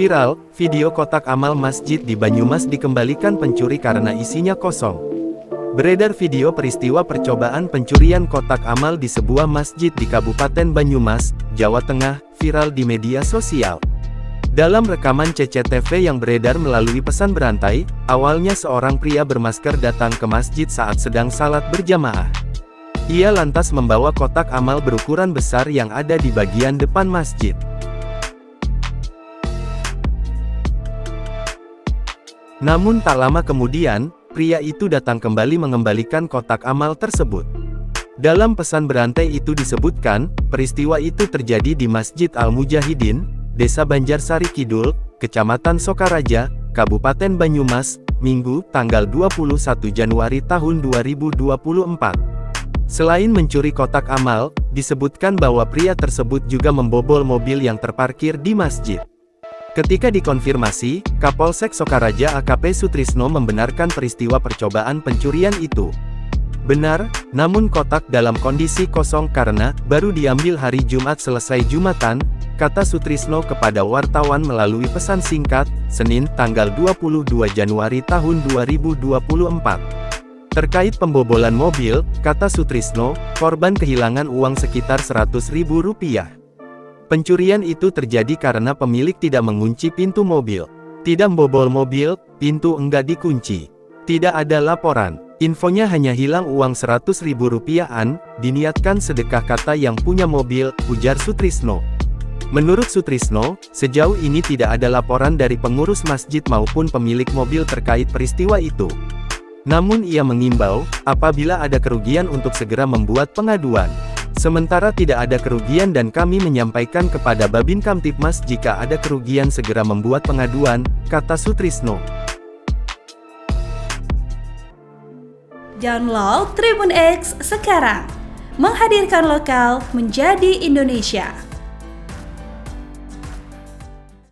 Viral, video kotak amal masjid di Banyumas dikembalikan pencuri karena isinya kosong. Beredar video peristiwa percobaan pencurian kotak amal di sebuah masjid di Kabupaten Banyumas, Jawa Tengah, viral di media sosial. Dalam rekaman CCTV yang beredar melalui pesan berantai, awalnya seorang pria bermasker datang ke masjid saat sedang salat berjamaah. Ia lantas membawa kotak amal berukuran besar yang ada di bagian depan masjid. Namun tak lama kemudian, pria itu datang kembali mengembalikan kotak amal tersebut. Dalam pesan berantai itu disebutkan, peristiwa itu terjadi di Masjid Al-Mujahidin, Desa Banjarsari Kidul, Kecamatan Sokaraja, Kabupaten Banyumas, Minggu, tanggal 21 Januari tahun 2024. Selain mencuri kotak amal, disebutkan bahwa pria tersebut juga membobol mobil yang terparkir di masjid. Ketika dikonfirmasi, Kapolsek Sokaraja AKP Sutrisno membenarkan peristiwa percobaan pencurian itu. Benar, namun kotak dalam kondisi kosong karena baru diambil hari Jumat selesai Jumatan, kata Sutrisno kepada wartawan melalui pesan singkat, Senin, tanggal 22 Januari tahun 2024. Terkait pembobolan mobil, kata Sutrisno, korban kehilangan uang sekitar Rp100.000. Pencurian itu terjadi karena pemilik tidak mengunci pintu mobil. Tidak membobol mobil, pintu enggak dikunci. Tidak ada laporan. Infonya hanya hilang uang Rp100.000-an, diniatkan sedekah kata yang punya mobil, ujar Sutrisno. Menurut Sutrisno, sejauh ini tidak ada laporan dari pengurus masjid maupun pemilik mobil terkait peristiwa itu. Namun ia mengimbau, apabila ada kerugian untuk segera membuat pengaduan. Sementara tidak ada kerugian dan kami menyampaikan kepada Babin Kamtibmas jika ada kerugian segera membuat pengaduan, kata Sutrisno. Download Tribun X sekarang, menghadirkan lokal menjadi Indonesia.